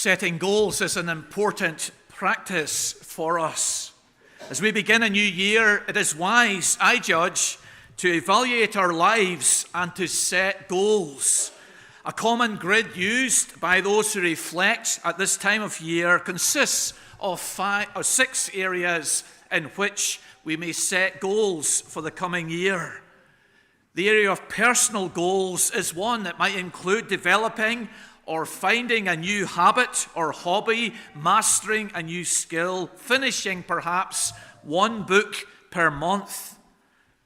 Setting goals is an important practice for us. As we begin a new year, it is wise, I judge, to evaluate our lives and to set goals. A common grid used by those who reflect at this time of year consists of 5 or 6 areas in which we may set goals for the coming year. The area of personal goals is one that might include developing or finding a new habit or hobby, mastering a new skill, finishing perhaps one book per month.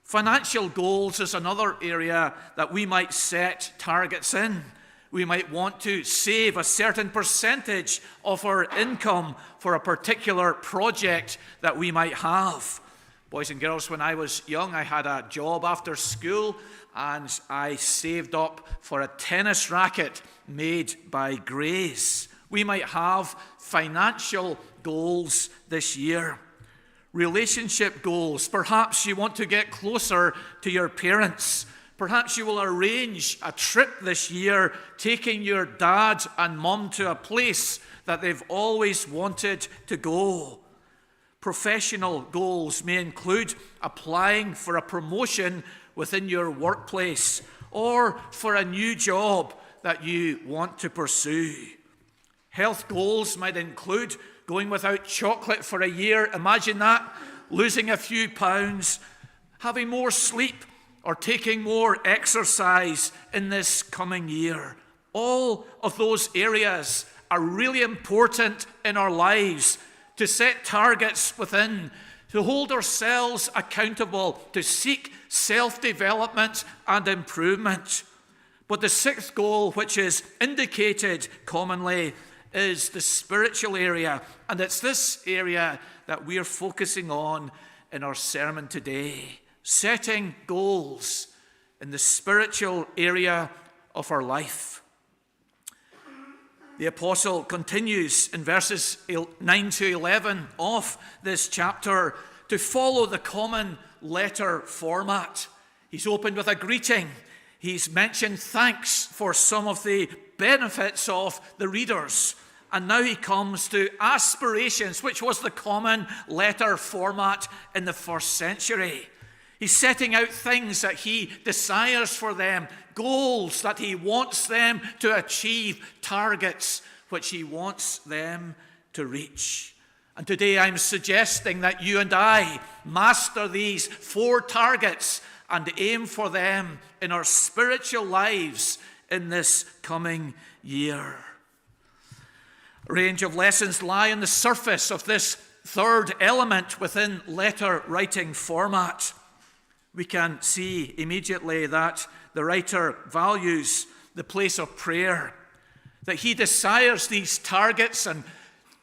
Financial goals is another area that we might set targets in. We might want to save a certain percentage of our income for a particular project that we might have. Boys and girls, when I was young, I had a job after school and I saved up for a tennis racket made by Grace. We might have financial goals this year. Relationship goals. Perhaps you want to get closer to your parents. Perhaps you will arrange a trip this year, taking your dad and mum to a place that they've always wanted to go. Professional goals may include applying for a promotion within your workplace or for a new job that you want to pursue. Health goals might include going without chocolate for a year. Imagine that. Losing a few pounds, having more sleep, or taking more exercise in this coming year. All of those areas are really important in our lives to set targets within, to hold ourselves accountable, to seek self-development and improvement. But the 6th goal, which is indicated commonly, is the spiritual area. And it's this area that we are focusing on in our sermon today. Setting goals in the spiritual area of our life. The apostle continues in verses 9 to 11 of this chapter to follow the common letter format. He's opened with a greeting. He's mentioned thanks for some of the benefits of the readers. And now he comes to aspirations, which was the common letter format in the first century. He's setting out things that he desires for them, goals that he wants them to achieve, targets which he wants them to reach. And today I'm suggesting that you and I master these 4 targets and aim for them in our spiritual lives in this coming year. A range of lessons lie on the surface of this 3rd element within letter writing format. We can see immediately that the writer values the place of prayer, that he desires these targets and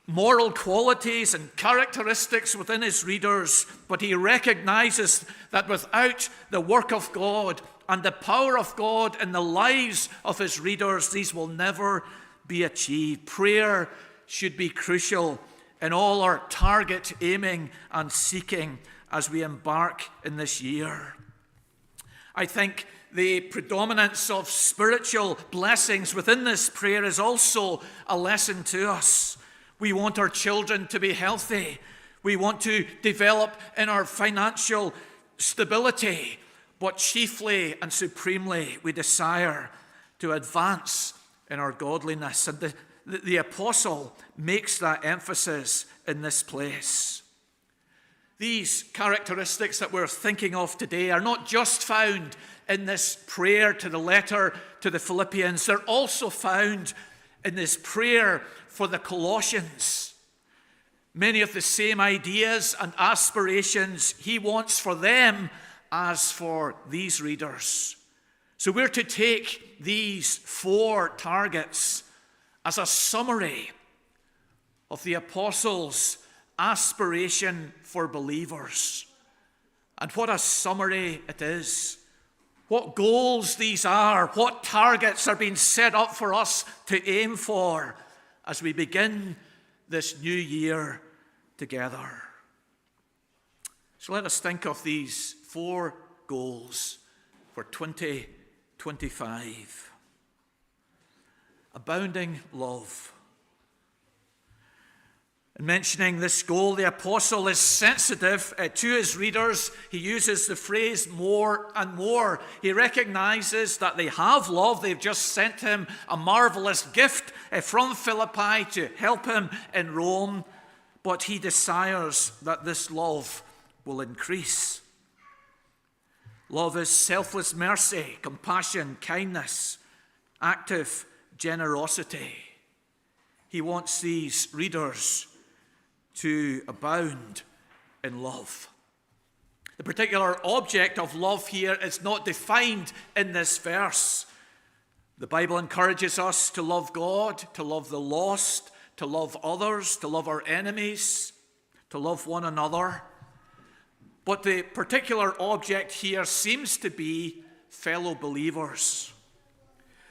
moral qualities and characteristics within his readers, but he recognizes that without the work of God and the power of God in the lives of his readers, these will never be achieved. Prayer should be crucial in all our target aiming and seeking as we embark in this year. I think the predominance of spiritual blessings within this prayer is also a lesson to us. We want our children to be healthy. We want to develop in our financial stability, but chiefly and supremely we desire to advance in our godliness. And the apostle makes that emphasis in this place. These characteristics that we're thinking of today are not just found in this prayer to the letter to the Philippians. They're also found in this prayer for the Colossians. Many of the same ideas and aspirations he wants for them as for these readers. So we're to take these 4 targets as a summary of the apostles' aspiration for believers. And what a summary it is. What goals these are, what targets are being set up for us to aim for as we begin this new year together. So let us think of these 4 goals for 2025. Abounding love, In mentioning this goal, the apostle is sensitive to his readers. He uses the phrase more and more. He recognizes that they have love. They've just sent him a marvelous gift from Philippi to help him in Rome. But he desires that this love will increase. Love is selfless mercy, compassion, kindness, active generosity. He wants these readers to abound in love. The particular object of love here is not defined in this verse. The Bible encourages us to love God, to love the lost, to love others, to love our enemies, to love one another. But the particular object here seems to be fellow believers.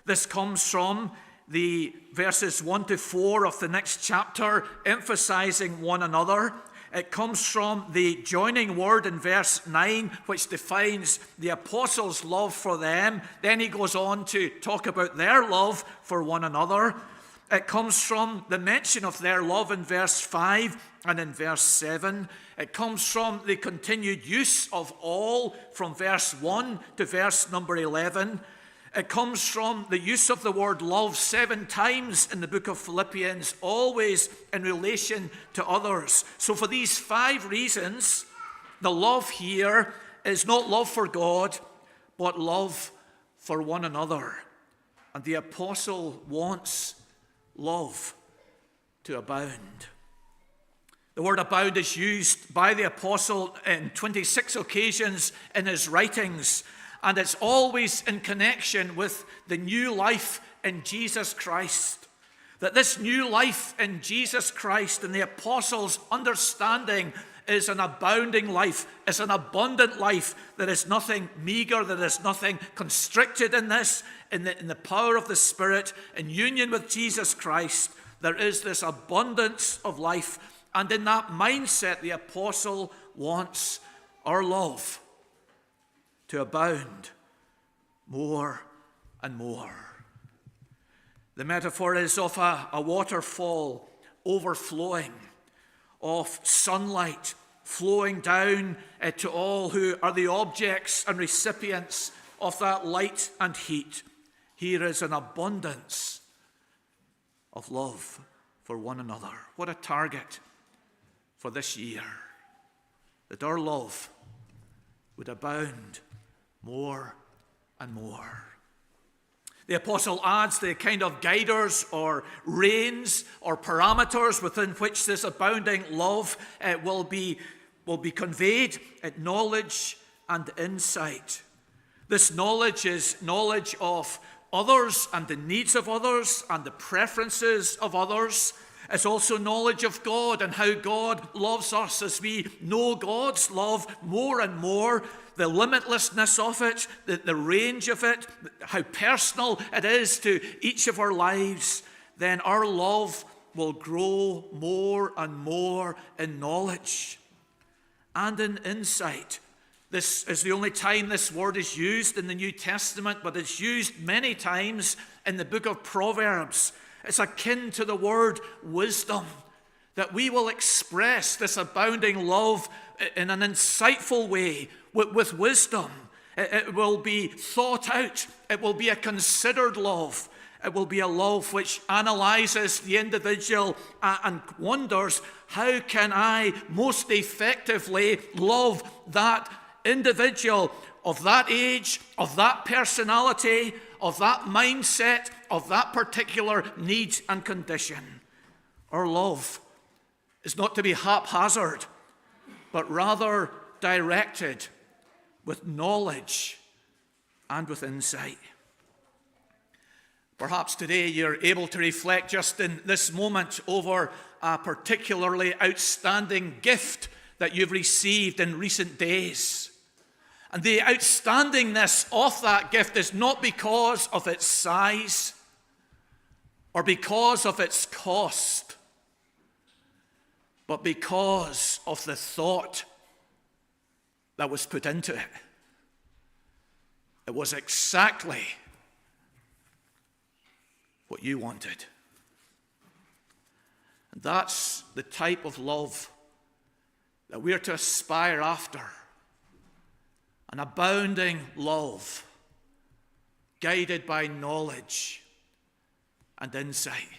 This comes from the verses 1 to 4 of the next chapter, emphasizing one another. It comes from the joining word in verse 9, which defines the apostles' love for them. Then he goes on to talk about their love for one another. It comes from the mention of their love in verse 5 and in verse 7. It comes from the continued use of all from verse 1 to verse number 11. It comes from the use of the word love 7 times in the book of Philippians, always in relation to others. So for these 5 reasons, the love here is not love for God, but love for one another. And the apostle wants love to abound. The word abound is used by the apostle in 26 occasions in his writings. And it's always in connection with the new life in Jesus Christ. That this new life in Jesus Christ and the apostles' understanding is an abounding life, is an abundant life. There is nothing meager, there is nothing constricted in this. In the power of the Spirit, in union with Jesus Christ, there is this abundance of life. And in that mindset, the apostle wants our love to abound more and more. The metaphor is of a waterfall overflowing, of sunlight flowing down to all who are the objects and recipients of that light and heat. Here is an abundance of love for one another. What a target for this year, that our love would abound more and more. The apostle adds the kind of guiders or reins or parameters within which this abounding love will be conveyed: knowledge and insight. This knowledge is knowledge of others and the needs of others and the preferences of others. It's also knowledge of God and how God loves us as we know God's love more and more, the limitlessness of it, the range of it, how personal it is to each of our lives. Then our love will grow more and more in knowledge and in insight. This is the only time this word is used in the New Testament, but it's used many times in the book of Proverbs. It's akin to the word wisdom, that we will express this abounding love in an insightful way with wisdom. It will be thought out. It will be a considered love. It will be a love which analyzes the individual and wonders, how can I most effectively love that individual of that age, of that personality, of that mindset, of that particular need and condition. Our love is not to be haphazard, but rather directed with knowledge and with insight. Perhaps today you're able to reflect just in this moment over a particularly outstanding gift that you've received in recent days. And the outstandingness of that gift is not because of its size or because of its cost, but because of the thought that was put into it. It was exactly what you wanted. And that's the type of love that we're to aspire after. An abounding love, guided by knowledge and insight.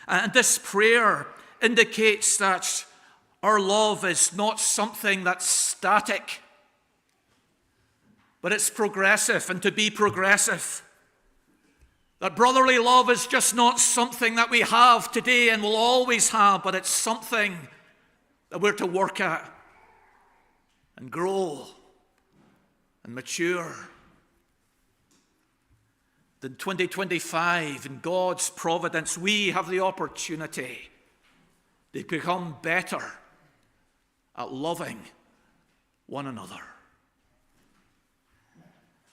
And this prayer indicates that our love is not something that's static, but it's progressive, and to be progressive. That brotherly love is just not something that we have today and will always have, but it's something that we're to work at and grow and mature. In 2025, in God's providence, we have the opportunity to become better at loving one another.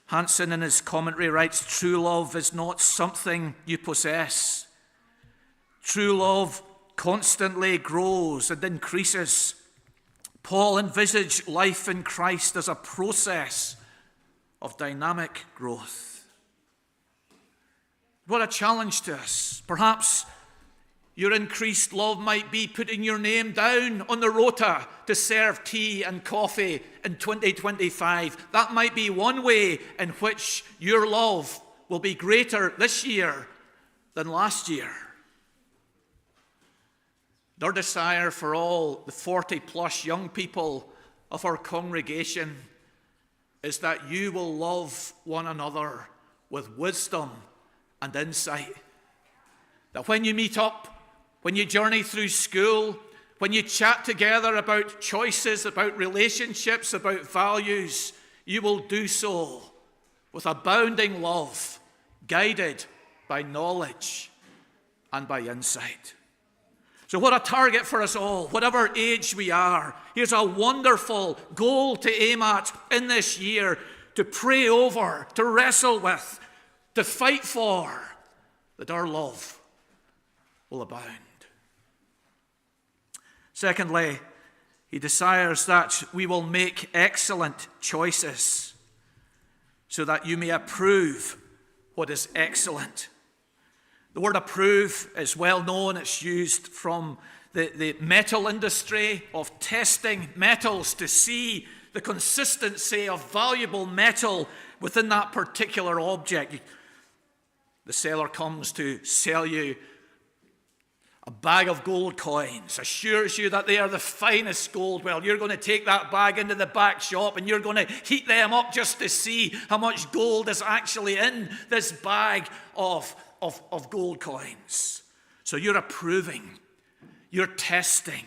Hansen in his commentary writes, true love is not something you possess. True love constantly grows and increases. Paul envisaged life in Christ as a process of dynamic growth. What a challenge to us. Perhaps your increased love might be putting your name down on the rota to serve tea and coffee in 2025. That might be one way in which your love will be greater this year than last year. Our desire for all the 40-plus young people of our congregation is that you will love one another with wisdom and insight. That when you meet up, when you journey through school, when you chat together about choices, about relationships, about values, you will do so with abounding love, guided by knowledge and by insight. So what a target for us all, whatever age we are. Here's a wonderful goal to aim at in this year, to pray over, to wrestle with, to fight for, that our love will abound. Secondly, he desires that we will make excellent choices so that you may approve what is excellent. The word approve is well known. It's used from the metal industry of testing metals to see the consistency of valuable metal within that particular object. The seller comes to sell you a bag of gold coins, assures you that they are the finest gold. Well, you're going to take that bag into the back shop and you're going to heat them up just to see how much gold is actually in this bag of gold coins. So you're approving, you're testing,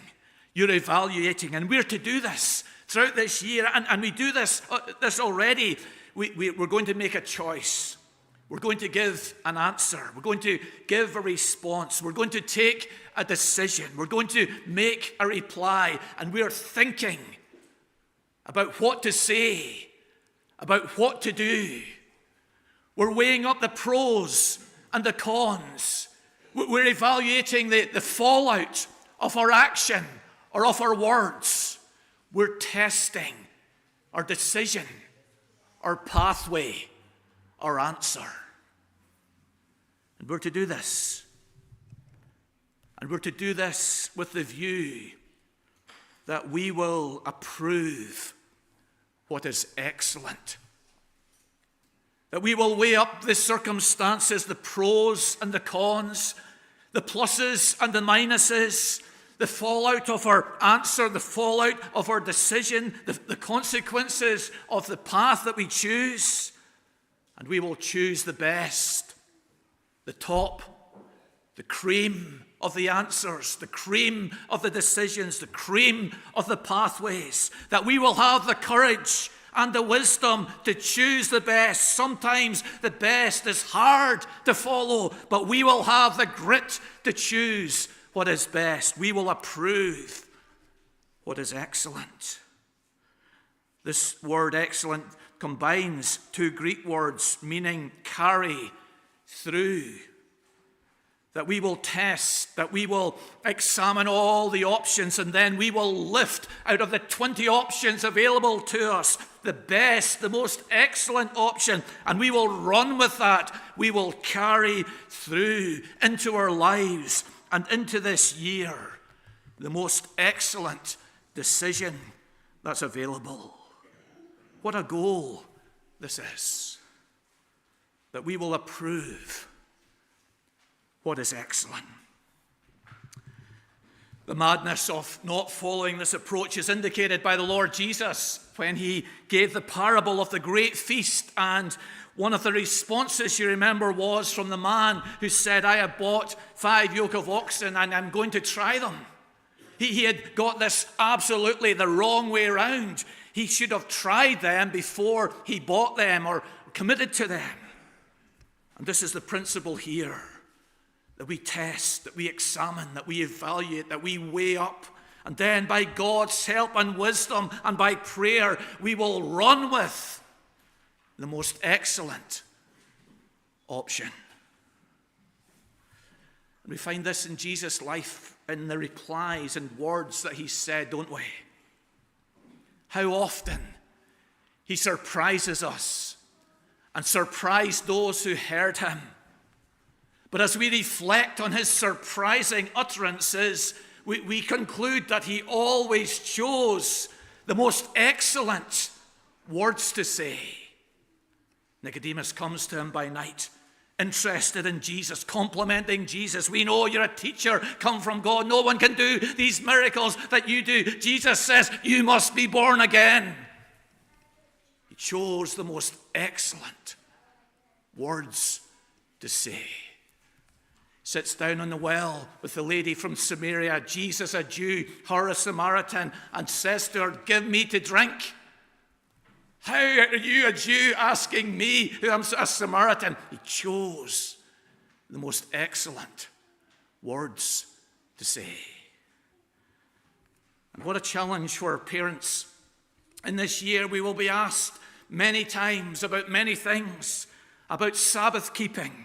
you're evaluating, and we're to do this throughout this year, and we do this already. We're going to make a choice. We're going to give an answer. We're going to give a response. We're going to take a decision. We're going to make a reply, and we're thinking about what to say, about what to do. We're weighing up the pros and the cons. We're evaluating the fallout of our action or of our words. We're testing our decision, our pathway, our answer. And we're to do this. And we're to do this with the view that we will approve what is excellent. That we will weigh up the circumstances, the pros and the cons, the pluses and the minuses, the fallout of our answer, the fallout of our decision, the consequences of the path that we choose. And we will choose the best, the top, the cream of the answers, the cream of the decisions, the cream of the pathways. That we will have the courage and the wisdom to choose the best. Sometimes the best is hard to follow, but we will have the grit to choose what is best. We will approve what is excellent. This word excellent combines two Greek words meaning carry through. That we will test, that we will examine all the options, and then we will lift out of the 20 options available to us the best, the most excellent option, and we will run with that. We will carry through into our lives and into this year the most excellent decision that's available. What a goal this is, that we will approve what is excellent. The madness of not following this approach is indicated by the Lord Jesus when he gave the parable of the great feast, and one of the responses, you remember, was from the man who said, I have bought 5 yoke of oxen and I'm going to try them. He had got this absolutely the wrong way around. He should have tried them before he bought them or committed to them. And this is the principle here, that we test, that we examine, that we evaluate, that we weigh up. And then by God's help and wisdom and by prayer, we will run with the most excellent option. And we find this in Jesus' life, in the replies and words that he said, don't we? How often he surprises us and surprised those who heard him. But as we reflect on his surprising utterances, we conclude that he always chose the most excellent words to say. Nicodemus comes to him by night, interested in Jesus, complimenting Jesus. We know you're a teacher, come from God. No one can do these miracles that you do. Jesus says, you must be born again. He chose the most excellent words to say. Sits down on the well with the lady from Samaria, Jesus a Jew, her a Samaritan, and says to her, give me to drink. How are you, a Jew, asking me, who am a Samaritan? He chose the most excellent words to say. And what a challenge for our parents. In this year, we will be asked many times about many things, about Sabbath keeping,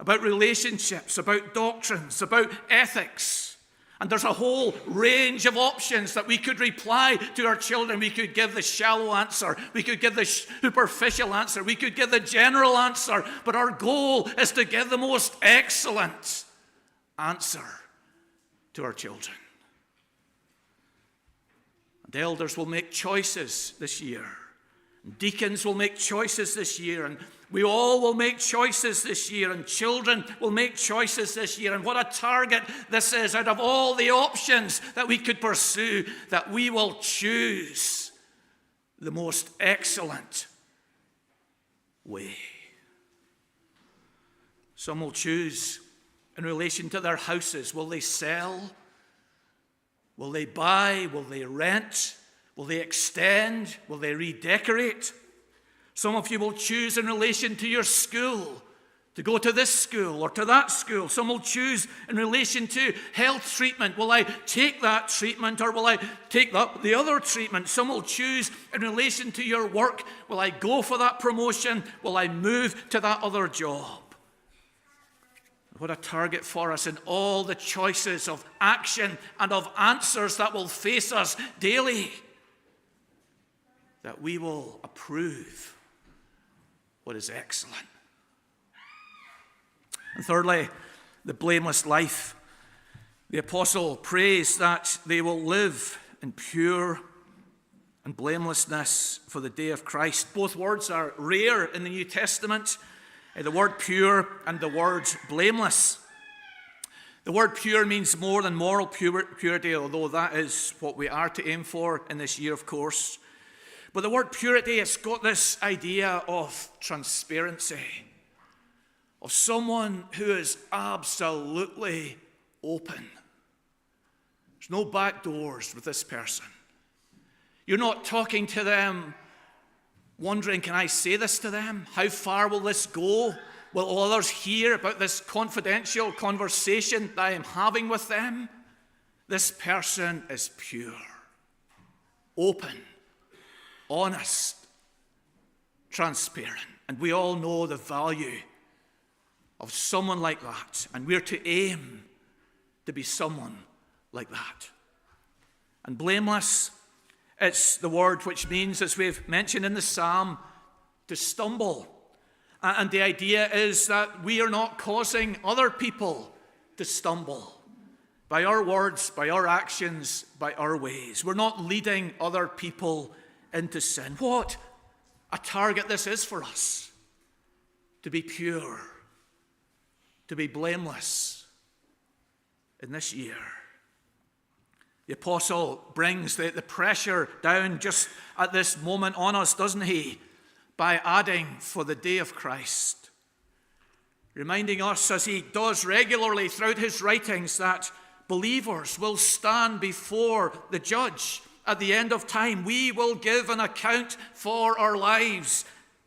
about relationships, about doctrines, about ethics. And there's a whole range of options that we could reply to our children. We could give the shallow answer. We could give the superficial answer. We could give the general answer. But our goal is to give the most excellent answer to our children. And elders will make choices this year. And deacons will make choices this year. And we all will make choices this year, and children will make choices this year. And what a target this is, out of all the options that we could pursue, that we will choose the most excellent way. Some will choose in relation to their houses. Will they sell? Will they buy? Will they rent? Will they extend? Will they redecorate? Some of you will choose in relation to your school, to go to this school or to that school. Some will choose in relation to health treatment. Will I take that treatment or will I take the other treatment? Some will choose in relation to your work. Will I go for that promotion? Will I move to that other job? What a target for us in all the choices of action and of answers that will face us daily. That we will approve what is excellent. And thirdly, the blameless life. The apostle prays that they will live in pure and blamelessness for the day of Christ. Both words are rare in the New Testament, the word pure and the word blameless. The word pure means more than moral purity, although that is what we are to aim for in this year, of course. But the word purity, it's got this idea of transparency, of someone who is absolutely open. There's no back doors with this person. You're not talking to them wondering, can I say this to them? How far will this go? Will others hear about this confidential conversation that I am having with them? This person is pure, open, honest, transparent. And we all know the value of someone like that. And we're to aim to be someone like that. And blameless, it's the word which means, as we've mentioned in the psalm, to stumble. And the idea is that we are not causing other people to stumble. by our words, by our actions, by our ways. We're not leading other people into sin. What a target this is for us. To be pure, to be blameless in this year. The apostle brings the pressure down just at this moment on us, doesn't he? By adding, for the day of Christ. Reminding us, as he does regularly throughout his writings, that believers will stand before the judge at the end of time. We will give an account for our lives.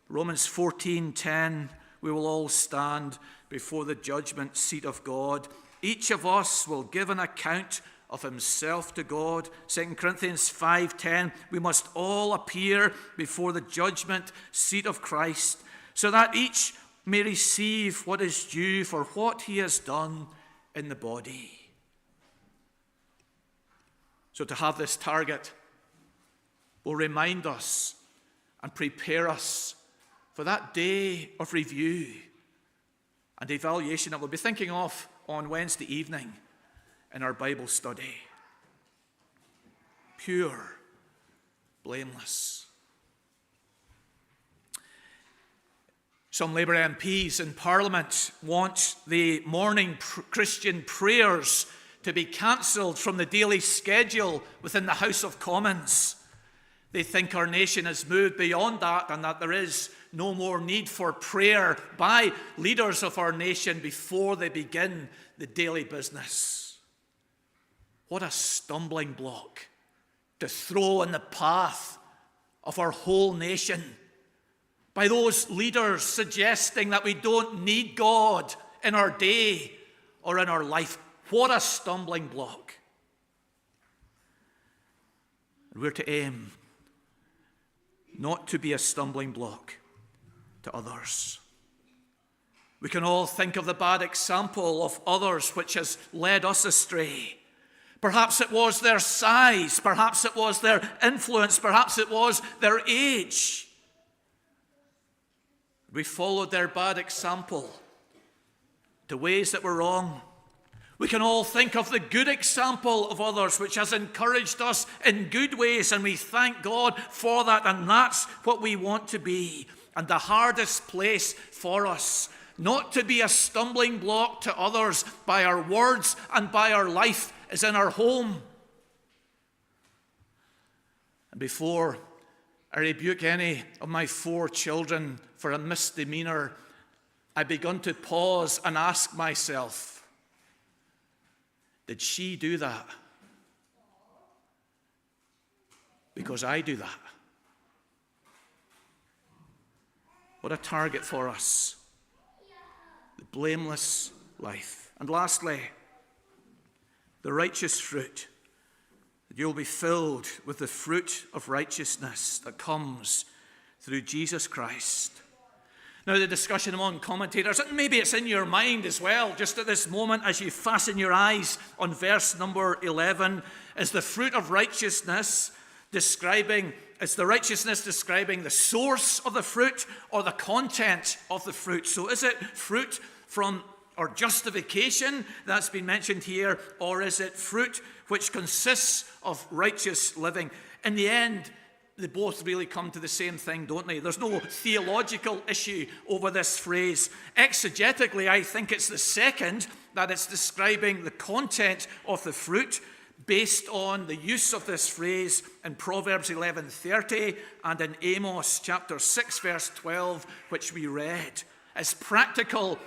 Romans 14:10, we will all stand before the judgment seat of God. Each of us will give an account of himself to God. 2 Corinthians 5:10, we must all appear before the judgment seat of Christ, so that each may receive what is due for what he has done in the body. So to have this target will remind us and prepare us for that day of review and evaluation that we'll be thinking of on Wednesday evening in our Bible study. Pure, blameless. Some Labour MPs in Parliament want the morning Christian prayers to be cancelled from the daily schedule within the House of Commons. They think our nation has moved beyond that and that there is no more need for prayer by leaders of our nation before they begin the daily business. What a stumbling block to throw in the path of our whole nation by those leaders suggesting that we don't need God in our day or in our life. What a stumbling block. And we're to aim not to be a stumbling block to others. We can all think of the bad example of others which has led us astray. Perhaps it was their size, perhaps it was their influence, perhaps it was their age. We followed their bad example to ways that were wrong. We can all think of the good example of others which has encouraged us in good ways, and we thank God for that, and that's what we want to be. And the hardest place for us, not to be a stumbling block to others by our words and by our life, is in our home. And before I rebuke any of my 4 children for a misdemeanor, I begun to pause and ask myself, did she do that? Because I do that. What a target for us. The blameless life. And lastly, the righteous fruit. You'll be filled with the fruit of righteousness that comes through Jesus Christ. Now, the discussion among commentators, and maybe it's in your mind as well, just at this moment as you fasten your eyes on verse number 11, is the fruit of righteousness describing the source of the fruit or the content of the fruit? So is it fruit from our justification that's been mentioned here, or is it fruit which consists of righteous living? In the end, they both really come to the same thing, don't they? There's no theological issue over this phrase. Exegetically, I think it's the second, that it's describing the content of the fruit based on the use of this phrase in Proverbs 11:30 and in Amos chapter 6, verse 12, which we read. As practical,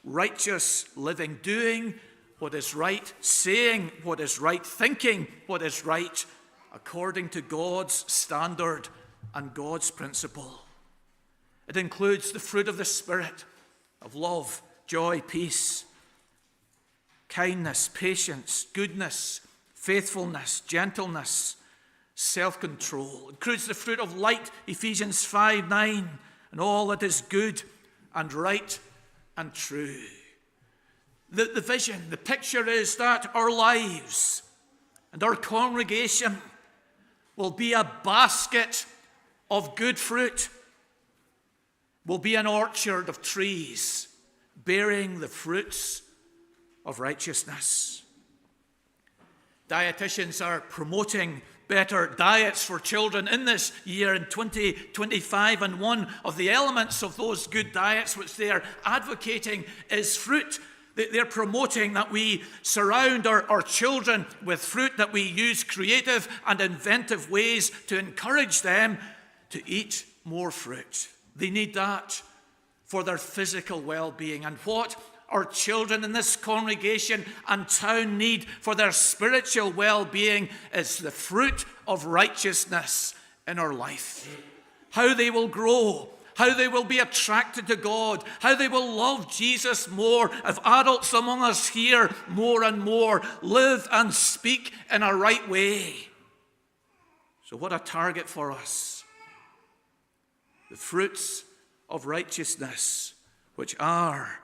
righteous living, doing what is right, saying what is right, thinking what is right, according to God's standard and God's principle. It includes the fruit of the Spirit of love, joy, peace, kindness, patience, goodness, faithfulness, gentleness, self-control. It includes the fruit of light, Ephesians 5:9, and all that is good and right and true. The vision, the picture is that our lives and our congregation will be a basket of good fruit, will be an orchard of trees bearing the fruits of righteousness. Dietitians are promoting better diets for children in this year in 2025, and one of the elements of those good diets which they are advocating is fruit. They're promoting that we surround our children with fruit, that we use creative and inventive ways to encourage them to eat more fruit. They need that for their physical well-being. And what our children in this congregation and town need for their spiritual well-being is the fruit of righteousness in our life. How they will grow, how they will be attracted to God, how they will love Jesus more if adults among us here more and more live and speak in a right way. So what a target for us. The fruits of righteousness, which are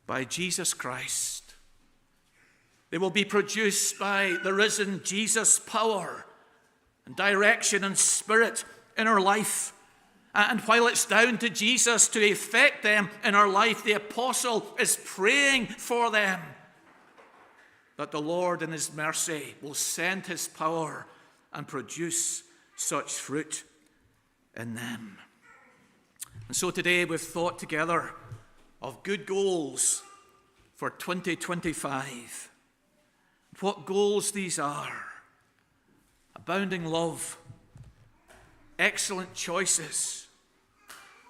by Jesus Christ. They will be produced by the risen Jesus' power and direction and spirit in our life. And while it's down to Jesus to effect them in our life, the apostle is praying for them, that the Lord in his mercy will send his power and produce such fruit in them. And so today we've thought together of good goals for 2025. What goals these are: abounding love, excellent choices,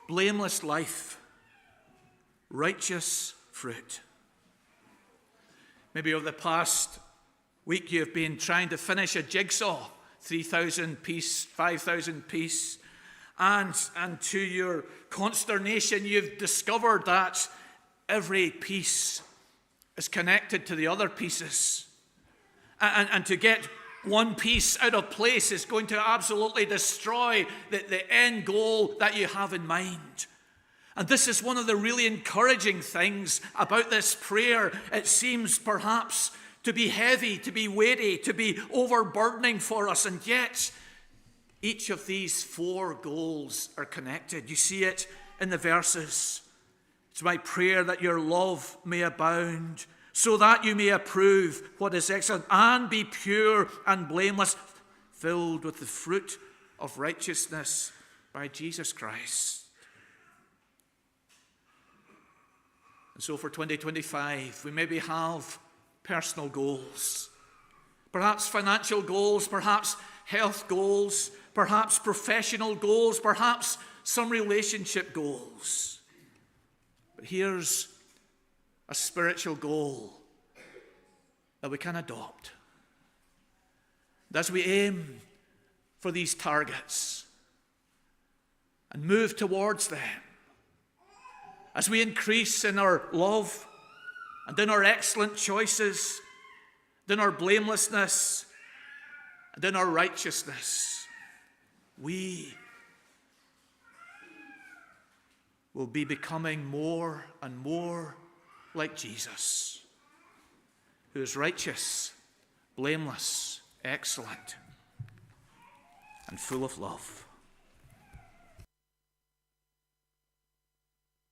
blameless life, righteous fruit. Maybe over the past week you've been trying to finish a jigsaw, 3,000 piece, 5,000 piece, and to your consternation you've discovered that every piece is connected to the other pieces. And to get one piece out of place is going to absolutely destroy the end goal that you have in mind. And this is one of the really encouraging things about this prayer. It seems perhaps to be heavy, to be weighty, to be overburdening for us, and yet each of these four goals are connected. You see it in the verses. It's my prayer that your love may abound, so that you may approve what is excellent and be pure and blameless, filled with the fruit of righteousness by Jesus Christ. And so for 2025, we maybe have personal goals, perhaps financial goals, perhaps health goals, perhaps professional goals, perhaps some relationship goals. But here's a spiritual goal that we can adopt. And as we aim for these targets and move towards them, as we increase in our love and in our excellent choices, in our blamelessness and in our righteousness, we will be becoming more and more like Jesus, who is righteous, blameless, excellent, and full of love.